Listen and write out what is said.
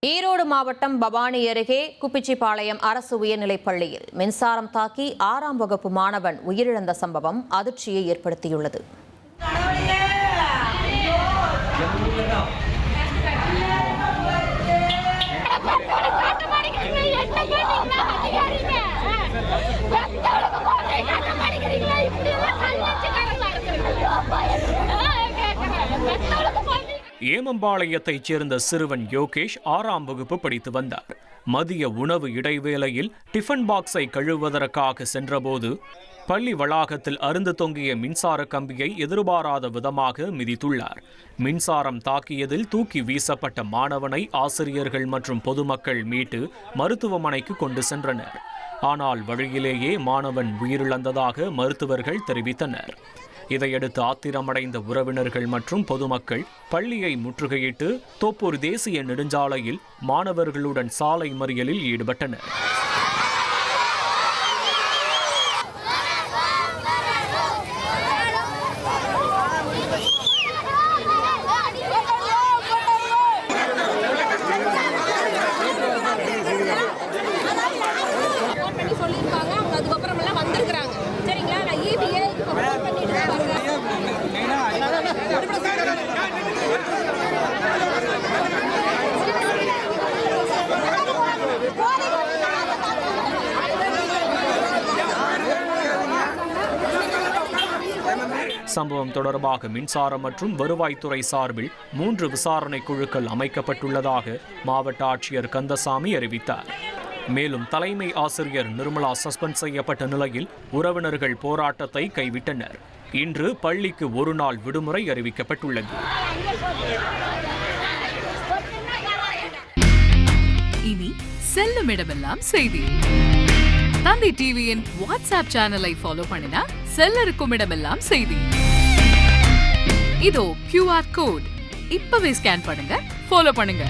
ஈரோடு மாவட்டம் பவானி அருகே குப்பிச்சிபாளையம் அரசு உயர்நிலைப் பள்ளியில் மின்சாரம் தாக்கி 6ஆம் வகுப்பு மாணவன் உயிரிழந்த சம்பவம் அதிர்ச்சியை ஏற்படுத்தியுள்ளது. ஏமம்பாளையத்தைச் சேர்ந்த சிறுவன் யோகேஷ் 6ஆம் வகுப்பு படித்து வந்தார். மதிய உணவு இடைவேளையில் டிஃபன் பாக்ஸை கழுவுவதற்காக சென்றபோது பள்ளி வளாகத்தில் அருந்து தொங்கிய மின்சார கம்பியை எதிர்பாராத விதமாக மிதித்துள்ளார். மின்சாரம் தாக்கியதில் தூக்கி வீசப்பட்ட மாணவனை ஆசிரியர்கள் மற்றும் பொதுமக்கள் மீட்டு மருத்துவமனைக்கு கொண்டு சென்றனர். ஆனால் வழியிலேயே மாணவன் உயிரிழந்ததாக மருத்துவர்கள் தெரிவித்தனர். இதையடுத்து ஆத்திரமடைந்த உறவினர்கள் மற்றும் பொதுமக்கள் பள்ளியை முற்றுகையிட்டு தோப்பூர் தேசிய நெடுஞ்சாலையில் மாணவர்களுடன் சாலை மறியலில் ஈடுபட்டனர். சம்பவம் தொடர்பாக மின்சாரம் மற்றும் வருவாய்த்துறை சார்பில் 3 விசாரணை குழுக்கள் அமைக்கப்பட்டுள்ளதாக மாவட்ட ஆட்சியர் கந்தசாமி அறிவித்தார். மேலும் தலைமை ஆசிரியர் நிர்மலா சஸ்பெண்ட் செய்யப்பட்ட நிலையில் உறவினர்கள் போராட்டத்தை கைவிட்டனர். இன்று பள்ளிக்கு ஒரு நாள் விடுமுறை அறிவிக்கப்பட்டுள்ளது. இனி செல்லும் இடமெல்லாம் செய்தி. தந்தி டிவியின் வாட்ஸ்அப் சேனலை ஃபாலோ பண்ணினா செல்ல இருக்கும் இடமெல்லாம் செய்தி. இதோ QR கோட் இப்பவே ஸ்கேன் பண்ணுங்க, ஃபாலோ பண்ணுங்க.